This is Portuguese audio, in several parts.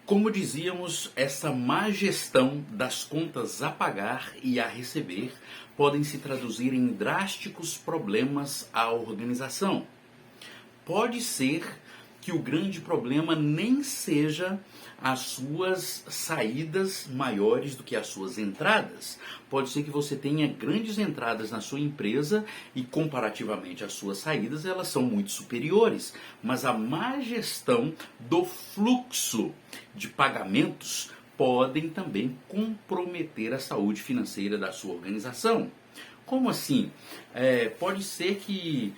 Como dizíamos, essa má gestão das contas a pagar e a receber podem se traduzir em drásticos problemas à organização. Pode ser que o grande problema nem seja as suas saídas maiores do que as suas entradas. Pode ser que você tenha grandes entradas na sua empresa e comparativamente às suas saídas elas são muito superiores, mas a má gestão do fluxo de pagamentos podem também comprometer a saúde financeira da sua organização. Como assim? Pode ser que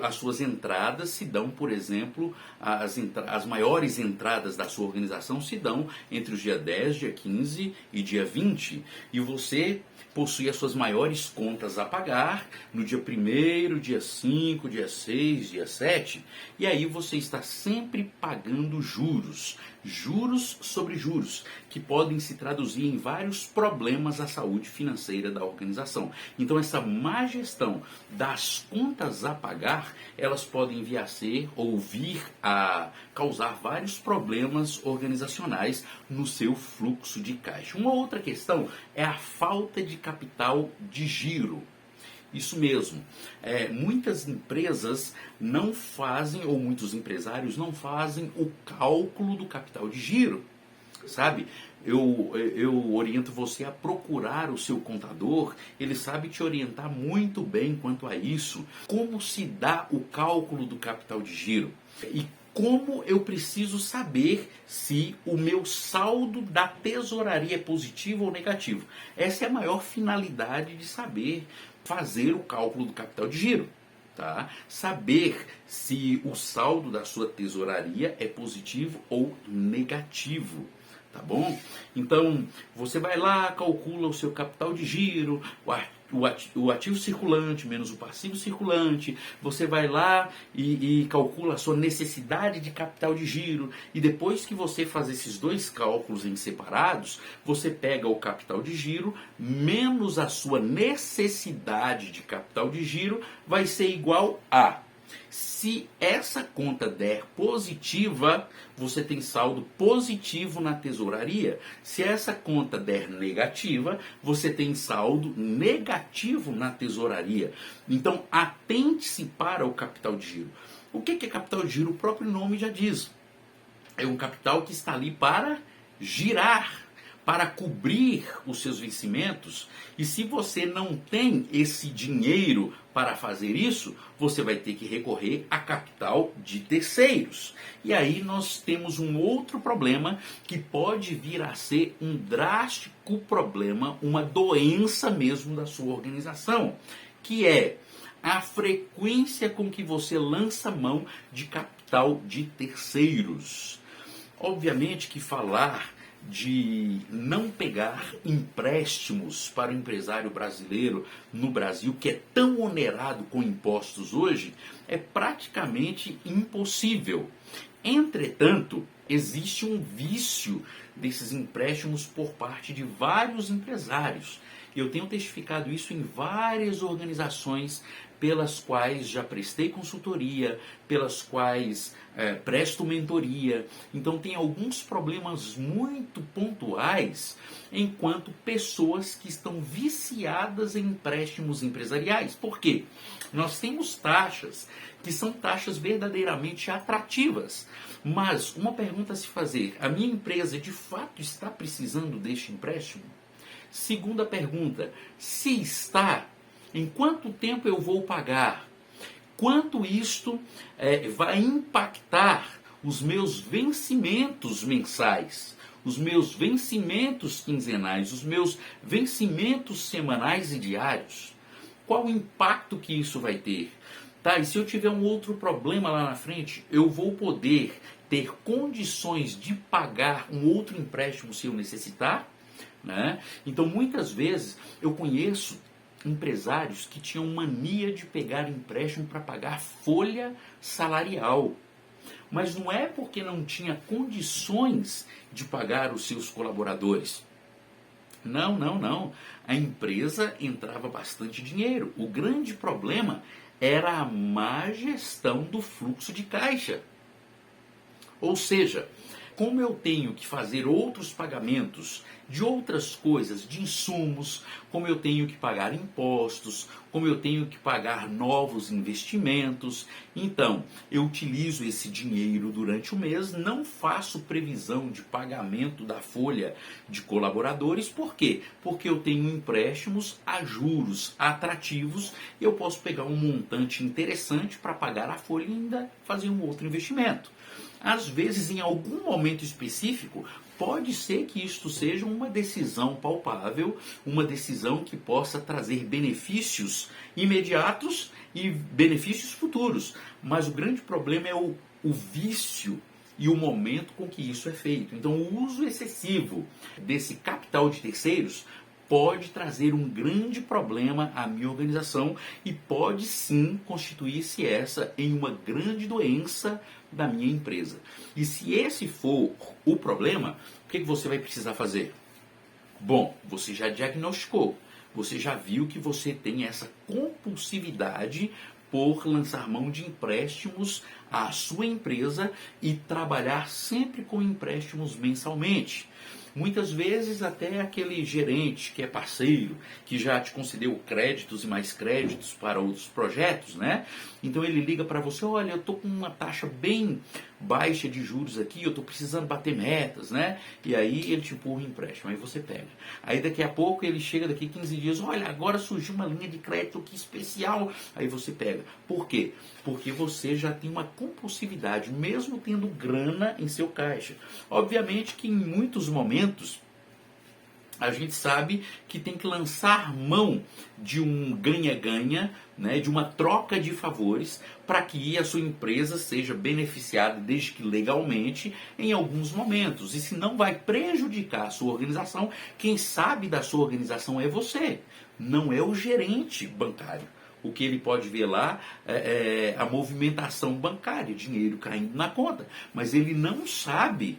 as suas entradas se dão, por exemplo, as maiores entradas da sua organização se dão entre os dia 10, dia 15 e dia 20. E você possui as suas maiores contas a pagar no dia 1º, dia 5, dia 6, dia 7. E aí você está sempre pagando juros. Juros sobre juros, que podem se traduzir em vários problemas à saúde financeira da organização. Então essa má gestão das contas a pagar, elas podem vir a ser ou vir a causar vários problemas organizacionais no seu fluxo de caixa. Uma outra questão é a falta de capital de giro. Isso mesmo, muitas empresas não fazem, ou muitos empresários não fazem o cálculo do capital de giro, sabe? Eu oriento você a procurar o seu contador, ele sabe te orientar muito bem quanto a isso. Como se dá o cálculo do capital de giro? E como eu preciso saber se o meu saldo da tesouraria é positivo ou negativo? Essa é a maior finalidade de saber fazer o cálculo do capital de giro. Tá? Saber se o saldo da sua tesouraria é positivo ou negativo. Tá bom? Então, você vai lá, calcula o seu capital de giro, o ativo circulante menos o passivo circulante, você vai lá e calcula a sua necessidade de capital de giro, e depois que você faz esses dois cálculos em separados, você pega o capital de giro menos a sua necessidade de capital de giro, vai ser igual a... Se essa conta der positiva, você tem saldo positivo na tesouraria. Se essa conta der negativa, você tem saldo negativo na tesouraria. Então, atente-se para o capital de giro. O que é capital de giro? O próprio nome já diz. É um capital que está ali para girar, para cobrir os seus vencimentos. E se você não tem esse dinheiro para fazer isso, você vai ter que recorrer a capital de terceiros. E aí nós temos um outro problema que pode vir a ser um drástico problema, uma doença mesmo da sua organização, que é a frequência com que você lança mão de capital de terceiros. Obviamente que falar de não pegar empréstimos para o empresário brasileiro no Brasil, que é tão onerado com impostos hoje, é praticamente impossível. Entretanto, existe um vício desses empréstimos por parte de vários empresários. Eu tenho testificado isso em várias organizações pelas quais já prestei consultoria, pelas quais presto mentoria. Então tem alguns problemas muito pontuais enquanto pessoas que estão viciadas em empréstimos empresariais. Por quê? Nós temos taxas que são taxas verdadeiramente atrativas. Mas uma pergunta a se fazer: a minha empresa de fato está precisando deste empréstimo? Segunda pergunta: se está, em quanto tempo eu vou pagar? Quanto isto vai impactar os meus vencimentos mensais, os meus vencimentos quinzenais, os meus vencimentos semanais e diários? Qual o impacto que isso vai ter? Tá, e se eu tiver um outro problema lá na frente, eu vou poder ter condições de pagar um outro empréstimo se eu necessitar? Né? Então, muitas vezes, eu conheço empresários que tinham mania de pegar empréstimo para pagar folha salarial. Mas não é porque não tinha condições de pagar os seus colaboradores. Não. A empresa entrava bastante dinheiro. O grande problema era a má gestão do fluxo de caixa. Ou seja, como eu tenho que fazer outros pagamentos de outras coisas, de insumos, como eu tenho que pagar impostos, como eu tenho que pagar novos investimentos. Então, eu utilizo esse dinheiro durante o mês, não faço previsão de pagamento da folha de colaboradores. Por quê? Porque eu tenho empréstimos a juros atrativos e eu posso pegar um montante interessante para pagar a folha e ainda fazer um outro investimento. Às vezes, em algum momento específico, pode ser que isto seja uma decisão palpável, uma decisão que possa trazer benefícios imediatos e benefícios futuros. Mas o grande problema é o vício e o momento com que isso é feito. Então, o uso excessivo desse capital de terceiros pode trazer um grande problema à minha organização e pode sim constituir-se essa em uma grande doença da minha empresa. E se esse for o problema, o que você vai precisar fazer? Bom, você já diagnosticou, você já viu que você tem essa compulsividade por lançar mão de empréstimos à sua empresa e trabalhar sempre com empréstimos mensalmente. Muitas vezes até aquele gerente que é parceiro, que já te concedeu créditos e mais créditos para outros projetos, né? Então ele liga para você, olha, eu estou com uma taxa bem baixa de juros aqui, eu estou precisando bater metas, né? E aí ele te empurra um empréstimo, aí você pega. Aí daqui a pouco ele chega daqui 15 dias, olha, agora surgiu uma linha de crédito aqui especial, aí você pega. Por quê? Porque você já tem uma compulsividade, mesmo tendo grana em seu caixa. Obviamente que em muitos momentos a gente sabe que tem que lançar mão de um ganha-ganha, né, de uma troca de favores, para que a sua empresa seja beneficiada, desde que legalmente, em alguns momentos. E se não vai prejudicar a sua organização, quem sabe da sua organização é você, não é o gerente bancário. O que ele pode ver lá é a movimentação bancária, dinheiro caindo na conta. Mas ele não sabe,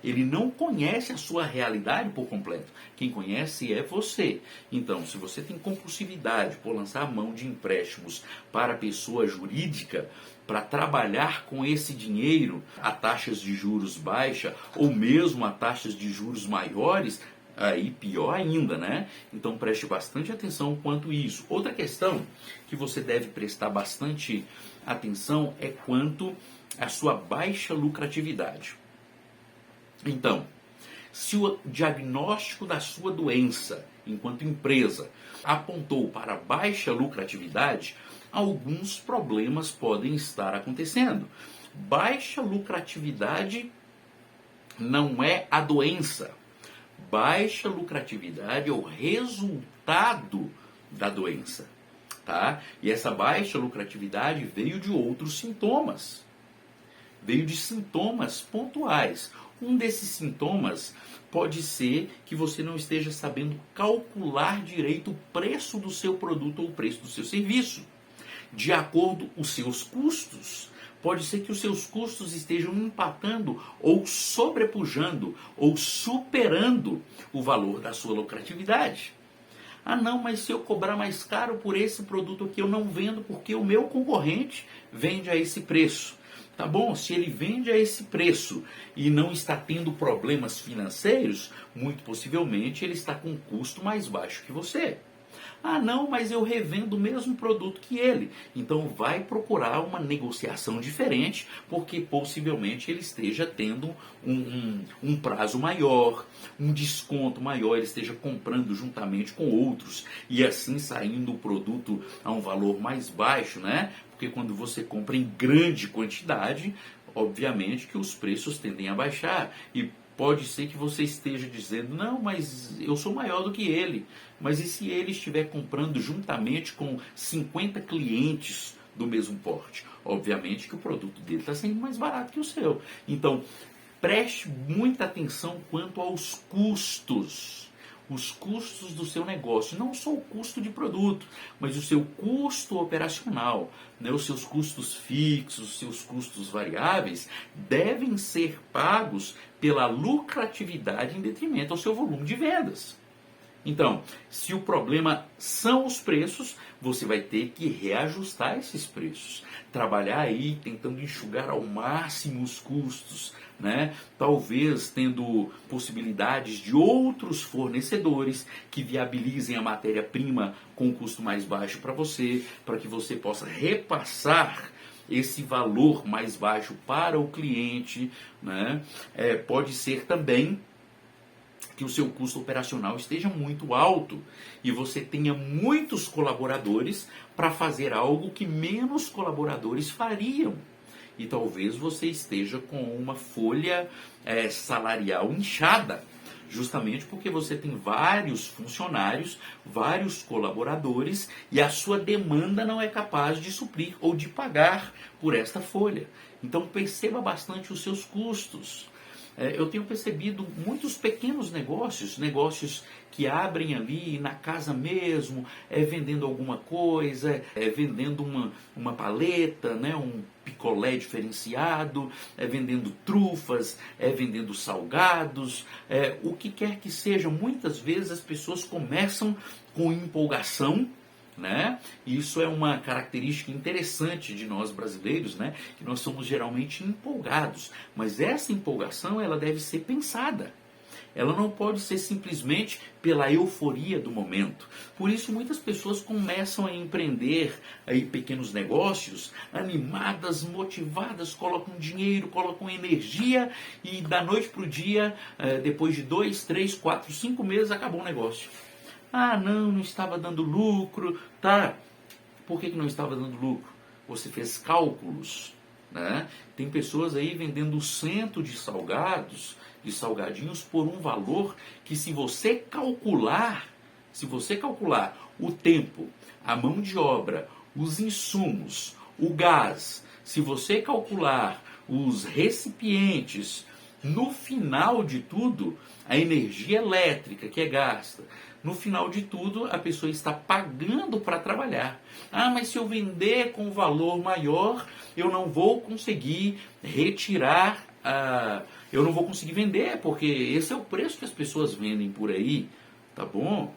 ele não conhece a sua realidade por completo. Quem conhece é você. Então, se você tem compulsividade por lançar mão de empréstimos para a pessoa jurídica, para trabalhar com esse dinheiro a taxas de juros baixas ou mesmo a taxas de juros maiores, aí pior ainda, né? Então preste bastante atenção quanto isso. Outra questão que você deve prestar bastante atenção é quanto à sua baixa lucratividade. Então, se o diagnóstico da sua doença enquanto empresa apontou para baixa lucratividade, alguns problemas podem estar acontecendo. Baixa lucratividade não é a doença. Baixa lucratividade é o resultado da doença, tá? E essa baixa lucratividade veio de outros sintomas. Veio de sintomas pontuais. Um desses sintomas pode ser que você não esteja sabendo calcular direito o preço do seu produto ou o preço do seu serviço, de acordo com os seus custos. Pode ser que os seus custos estejam empatando ou sobrepujando ou superando o valor da sua lucratividade. Ah não, mas se eu cobrar mais caro por esse produto aqui, eu não vendo porque o meu concorrente vende a esse preço. Tá bom, se ele vende a esse preço e não está tendo problemas financeiros, muito possivelmente ele está com um custo mais baixo que você. Ah não, mas eu revendo o mesmo produto que ele. Então vai procurar uma negociação diferente, porque possivelmente ele esteja tendo um prazo maior, um desconto maior, ele esteja comprando juntamente com outros e assim saindo o produto a um valor mais baixo, né? Porque quando você compra em grande quantidade, obviamente que os preços tendem a baixar. E pode ser que você esteja dizendo, não, mas eu sou maior do que ele. Mas e se ele estiver comprando juntamente com 50 clientes do mesmo porte? Obviamente que o produto dele está sendo mais barato que o seu. Então, preste muita atenção quanto aos custos. Os custos do seu negócio, não só o custo de produto, mas o seu custo operacional, né? Os seus custos fixos, os seus custos variáveis devem ser pagos pela lucratividade em detrimento ao seu volume de vendas. Então, se o problema são os preços, você vai ter que reajustar esses preços. Trabalhar aí tentando enxugar ao máximo os custos, né? Talvez tendo possibilidades de outros fornecedores que viabilizem a matéria-prima com um custo mais baixo para que você possa repassar esse valor mais baixo para o cliente, né? Pode ser também que o seu custo operacional esteja muito alto e você tenha muitos colaboradores para fazer algo que menos colaboradores fariam. E talvez você esteja com uma folha salarial inchada, justamente porque você tem vários funcionários, vários colaboradores e a sua demanda não é capaz de suprir ou de pagar por esta folha. Então perceba bastante os seus custos. Eu tenho percebido muitos pequenos negócios que abrem ali na casa mesmo, vendendo alguma coisa, vendendo uma paleta, né, um picolé diferenciado, vendendo trufas, vendendo salgados, o que quer que seja. Muitas vezes as pessoas começam com empolgação, né? Isso é uma característica interessante de nós brasileiros, né? Que nós somos geralmente empolgados, mas essa empolgação ela deve ser pensada. Ela não pode ser simplesmente pela euforia do momento. Por isso muitas pessoas começam a empreender aí pequenos negócios, animadas, motivadas, colocam dinheiro, colocam energia e da noite para o dia, depois de 2, 3, 4, 5 meses, acabou o negócio. Ah, não estava dando lucro, tá? Por que não estava dando lucro? Você fez cálculos, né? Tem pessoas aí vendendo cento de salgadinhos por um valor que se você calcular o tempo, a mão de obra, os insumos, o gás, se você calcular os recipientes, no final de tudo, a energia elétrica que é gasta, no final de tudo, a pessoa está pagando para trabalhar. Ah, mas se eu vender com valor maior, eu não vou conseguir retirar, eu não vou conseguir vender, porque esse é o preço que as pessoas vendem por aí, tá bom?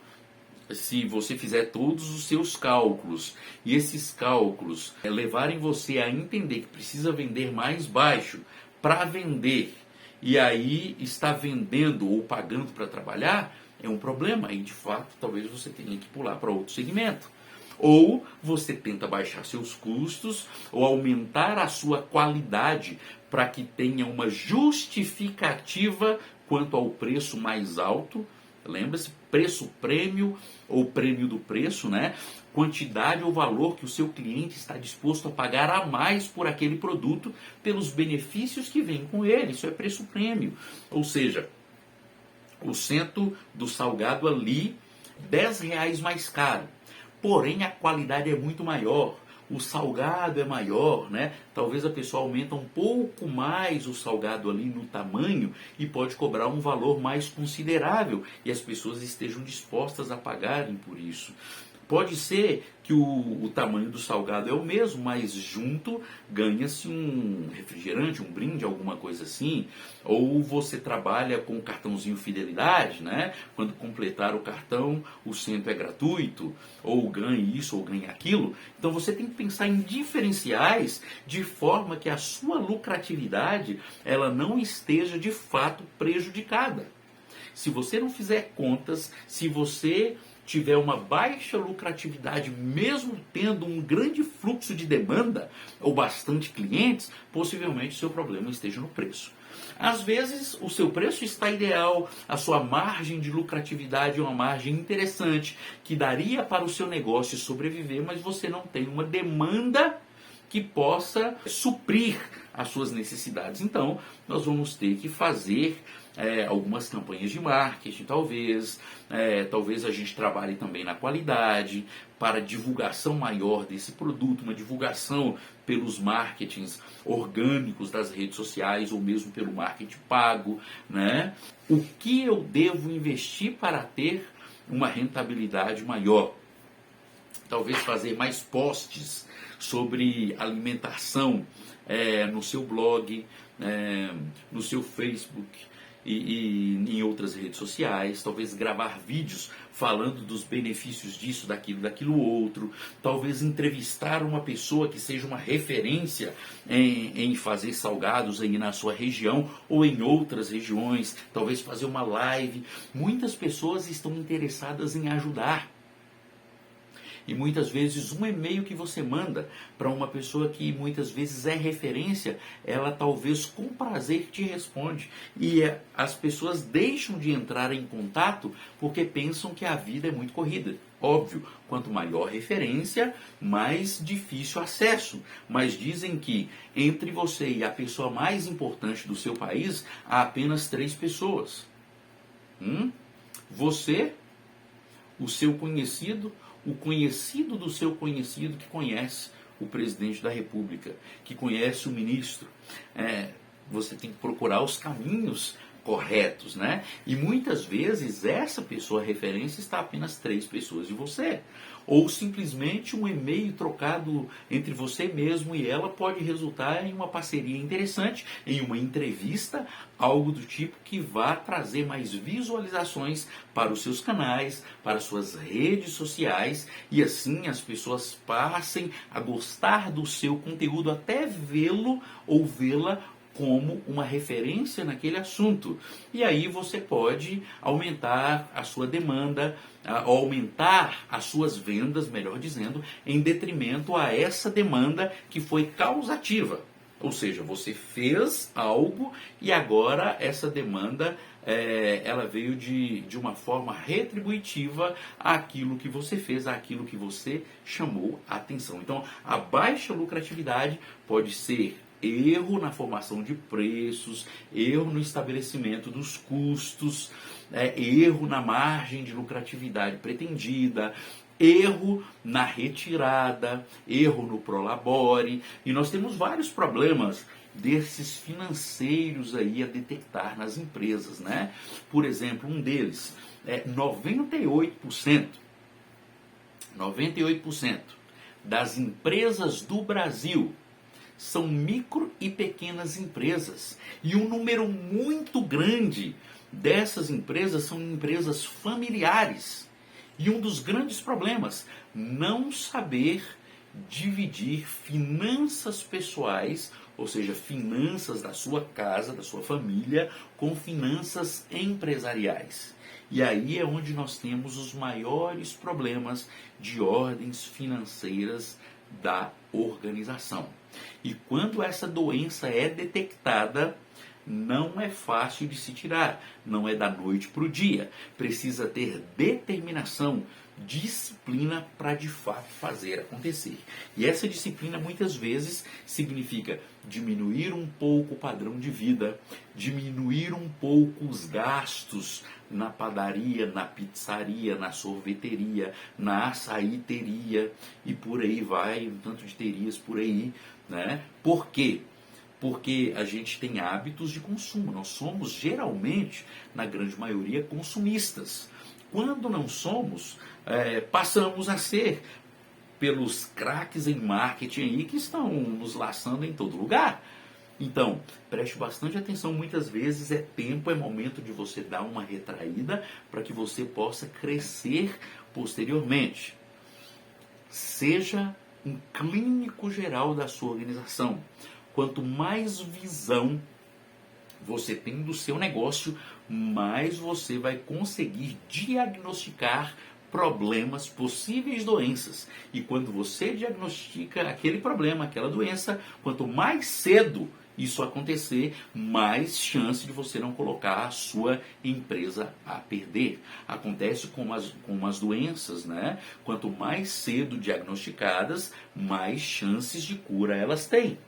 Se você fizer todos os seus cálculos e esses cálculos levarem você a entender que precisa vender mais baixo para vender e aí está vendendo ou pagando para trabalhar, é um problema. E de fato, talvez você tenha que pular para outro segmento. Ou você tenta baixar seus custos ou aumentar a sua qualidade para que tenha uma justificativa quanto ao preço mais alto. Lembra-se, preço-prêmio ou prêmio do preço, né? Quantidade ou valor que o seu cliente está disposto a pagar a mais por aquele produto pelos benefícios que vêm com ele. Isso é preço-prêmio. Ou seja, o cento do salgado ali, R$ 10 mais caro. Porém, a qualidade é muito maior. O salgado é maior, né? Talvez a pessoa aumenta um pouco mais o salgado ali no tamanho e pode cobrar um valor mais considerável e as pessoas estejam dispostas a pagarem por isso. Pode ser que o tamanho do salgado é o mesmo, mas junto ganha-se um refrigerante, um brinde, alguma coisa assim. Ou você trabalha com o cartãozinho fidelidade, né? Quando completar o cartão, o cento é gratuito, ou ganhe isso, ou ganhe aquilo. Então você tem que pensar em diferenciais de forma que a sua lucratividade ela não esteja de fato prejudicada. Se você não fizer contas, se você tiver uma baixa lucratividade, mesmo tendo um grande fluxo de demanda ou bastante clientes, possivelmente o seu problema esteja no preço. Às vezes o seu preço está ideal, a sua margem de lucratividade é uma margem interessante, que daria para o seu negócio sobreviver, mas você não tem uma demanda que possa suprir as suas necessidades. Então, nós vamos ter que fazer algumas campanhas de marketing, talvez a gente trabalhe também na qualidade, para divulgação maior desse produto, uma divulgação pelos marketings orgânicos das redes sociais ou mesmo pelo marketing pago, né? O que eu devo investir para ter uma rentabilidade maior? Talvez fazer mais posts sobre alimentação no seu blog, no seu Facebook. e em outras redes sociais, talvez gravar vídeos falando dos benefícios disso, daquilo outro, talvez entrevistar uma pessoa que seja uma referência em fazer salgados aí na sua região ou em outras regiões, talvez fazer uma live. Muitas pessoas estão interessadas em ajudar. E muitas vezes um e-mail que você manda para uma pessoa que muitas vezes é referência, ela talvez com prazer te responde. E as pessoas deixam de entrar em contato porque pensam que a vida é muito corrida. Óbvio, quanto maior referência, mais difícil acesso. Mas dizem que entre você e a pessoa mais importante do seu país, há apenas 3 pessoas. Você, o seu conhecido, o conhecido do seu conhecido que conhece o presidente da República, que conhece o ministro. Você tem que procurar os caminhos corretos, né? E muitas vezes essa pessoa referência está a apenas 3 pessoas de você. Ou simplesmente um e-mail trocado entre você mesmo e ela pode resultar em uma parceria interessante, em uma entrevista, algo do tipo que vá trazer mais visualizações para os seus canais, para as suas redes sociais, e assim as pessoas passem a gostar do seu conteúdo, até vê-lo ou vê-la como uma referência naquele assunto. E aí você pode aumentar a sua demanda, aumentar as suas vendas, melhor dizendo, em detrimento a essa demanda que foi causativa. Ou seja, você fez algo e agora essa demanda ela veio de uma forma retributiva àquilo que você fez, àquilo que você chamou a atenção. Então, a baixa lucratividade pode ser erro na formação de preços, erro no estabelecimento dos custos, erro na margem de lucratividade pretendida, erro na retirada, erro no prolabore. E nós temos vários problemas desses financeiros aí a detectar nas empresas, né? Por exemplo, um deles é 98% das empresas do Brasil são micro e pequenas empresas. E um número muito grande dessas empresas são empresas familiares. E um dos grandes problemas, não saber dividir finanças pessoais, ou seja, finanças da sua casa, da sua família, com finanças empresariais. E aí é onde nós temos os maiores problemas de ordens financeiras da organização. E quando essa doença é detectada, não é fácil de se tirar, não é da noite para o dia. Precisa ter determinação, disciplina para de fato fazer acontecer. E essa disciplina muitas vezes significa diminuir um pouco o padrão de vida, diminuir um pouco os gastos na padaria, na pizzaria, na sorveteria, na açaiteria e por aí vai, um tanto de terias por aí, né? Por quê? Porque a gente tem hábitos de consumo. Nós somos geralmente, na grande maioria, consumistas. Quando não somos, passamos a ser pelos craques em marketing aí que estão nos laçando em todo lugar. Então, preste bastante atenção, muitas vezes é tempo, é momento de você dar uma retraída para que você possa crescer posteriormente. Seja um clínico geral da sua organização. Quanto mais visão você tem do seu negócio, mais você vai conseguir diagnosticar problemas, possíveis doenças. E quando você diagnostica aquele problema, aquela doença, quanto mais cedo isso acontecer, mais chance de você não colocar a sua empresa a perder. Acontece com as doenças, né? Quanto mais cedo diagnosticadas, mais chances de cura elas têm.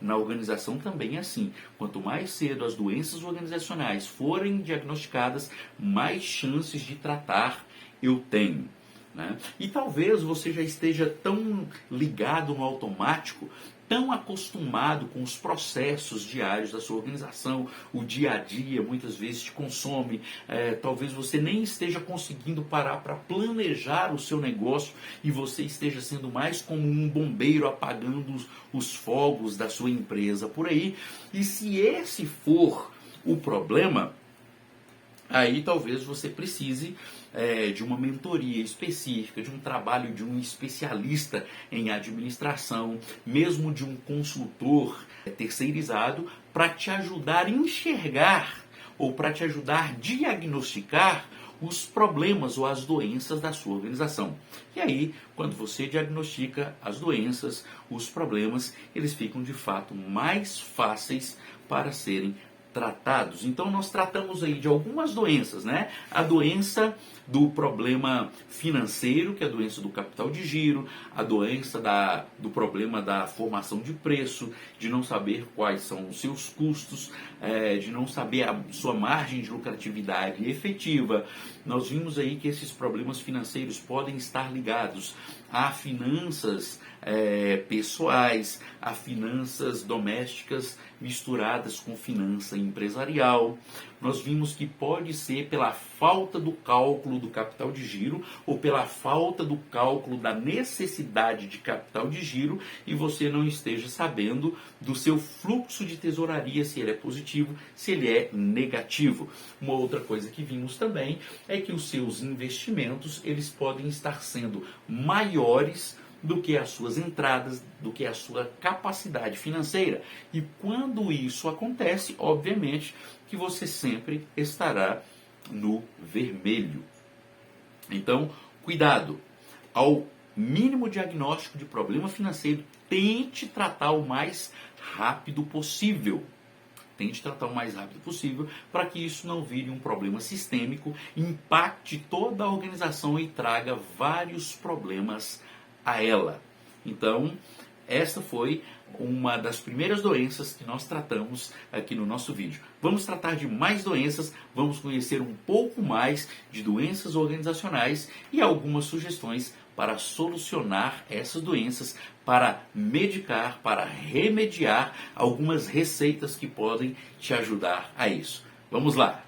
Na organização também é assim. Quanto mais cedo as doenças organizacionais forem diagnosticadas, mais chances de tratar eu tenho. Né? E talvez você já esteja tão ligado no automático, tão acostumado com os processos diários da sua organização, o dia a dia muitas vezes te consome, talvez você nem esteja conseguindo parar para planejar o seu negócio e você esteja sendo mais como um bombeiro apagando os fogos da sua empresa por aí. E se esse for o problema, aí talvez você precise de uma mentoria específica, de um trabalho de um especialista em administração, mesmo de um consultor terceirizado, para te ajudar a enxergar ou para te ajudar a diagnosticar os problemas ou as doenças da sua organização. E aí, quando você diagnostica as doenças, os problemas, eles ficam de fato mais fáceis para serem tratados. Então nós tratamos aí de algumas doenças, né? A doença do problema financeiro, que é a doença do capital de giro, a doença do problema da formação de preço, de não saber quais são os seus custos, de não saber a sua margem de lucratividade efetiva. Nós vimos aí que esses problemas financeiros podem estar ligados a finanças pessoais, a finanças domésticas misturadas com finança empresarial. Nós vimos que pode ser pela falta do cálculo do capital de giro ou pela falta do cálculo da necessidade de capital de giro e você não esteja sabendo do seu fluxo de tesouraria, se ele é positivo, se ele é negativo. Uma outra coisa que vimos também é que os seus investimentos eles podem estar sendo maiores do que as suas entradas, do que a sua capacidade financeira. E quando isso acontece, obviamente que você sempre estará no vermelho. Então, cuidado. Ao mínimo diagnóstico de problema financeiro, tente tratar o mais rápido possível. Tente tratar o mais rápido possível para que isso não vire um problema sistêmico, impacte toda a organização e traga vários problemas a ela. Então, essa foi uma das primeiras doenças que nós tratamos aqui no nosso vídeo. Vamos tratar de mais doenças, vamos conhecer um pouco mais de doenças organizacionais e algumas sugestões para solucionar essas doenças, para medicar, para remediar algumas receitas que podem te ajudar a isso. Vamos lá!